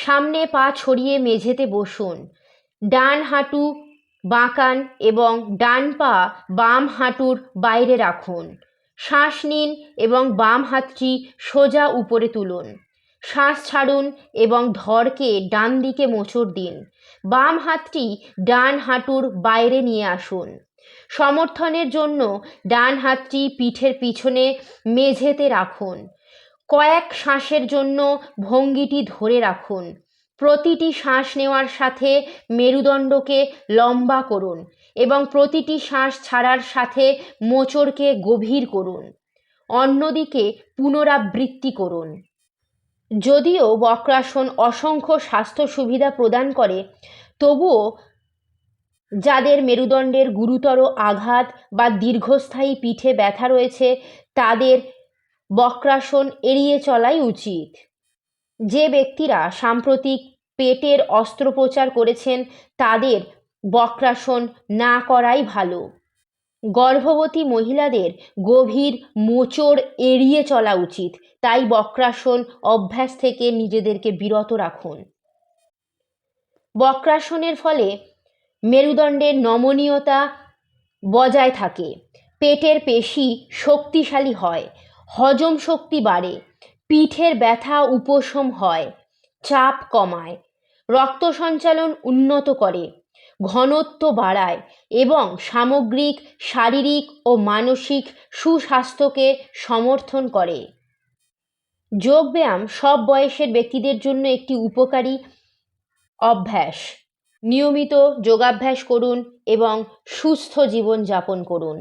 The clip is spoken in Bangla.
সামনে পা ছড়িয়ে মেঝেতে বসুন। ডান হাঁটু বাঁকান এবং ডান পা বাম হাঁটুর বাইরে রাখুন। শ্বাস নিন এবং বাম হাতটি সোজা উপরে তুলুন। শ্বাস ছাড়ুন এবং ধড়কে ডান দিকে মোচড় দিন। বাম হাতটি ডান হাঁটুর বাইরে নিয়ে আসুন। সমর্থনের জন্য ডান হাতটি পিঠের পিছনে মেঝেতে রাখুন। কয়েক শ্বাসের জন্য ভঙ্গিটি ধরে রাখুন। প্রতিটি শ্বাস নেওয়ার সাথে মেরুদণ্ডকে লম্বা করুন এবং প্রতিটি শ্বাস ছাড়ার সাথে মোচড়কে গভীর করুন। অন্যদিকে পুনরাবৃত্তি করুন। যদিও বক্রাসন অসংখ্য স্বাস্থ্য সুবিধা প্রদান করে, তবুও যাদের মেরুদণ্ডের গুরুতর আঘাত বা দীর্ঘস্থায়ী পিঠে ব্যথা রয়েছে তাদের বক্রাসন এড়িয়ে চলাই উচিত। যে ব্যক্তিরা সাম্প্রতিক পেটের অস্ত্রোপচার করেছেন তাদের বক্রাসন না করাই ভালো। গর্ভবতী মহিলাদের গভীর মোচড় এড়িয়ে চলা উচিত, তাই বক্রাসন অভ্যাস থেকে নিজেদেরকে বিরত রাখুন। বক্রাসনের ফলে মেরুদণ্ডের নমনীয়তা বজায় থাকে, পেটের পেশি শক্তিশালী হয়, হজম শক্তি বাড়ে, পিঠের ব্যথা উপশম হয়, চাপ কমায়, রক্ত সঞ্চালন উন্নত করে, ঘনত্ব বাড়ায় এবং সামগ্রিক শারীরিক ও মানসিক সুস্বাস্থ্যকে সমর্থন করে। যোগব্যায়াম সব বয়সের ব্যক্তিদের জন্য একটি উপকারী অভ্যাস। নিয়মিত যোগাভ্যাস করুন এবং সুস্থ জীবনযাপন করুন।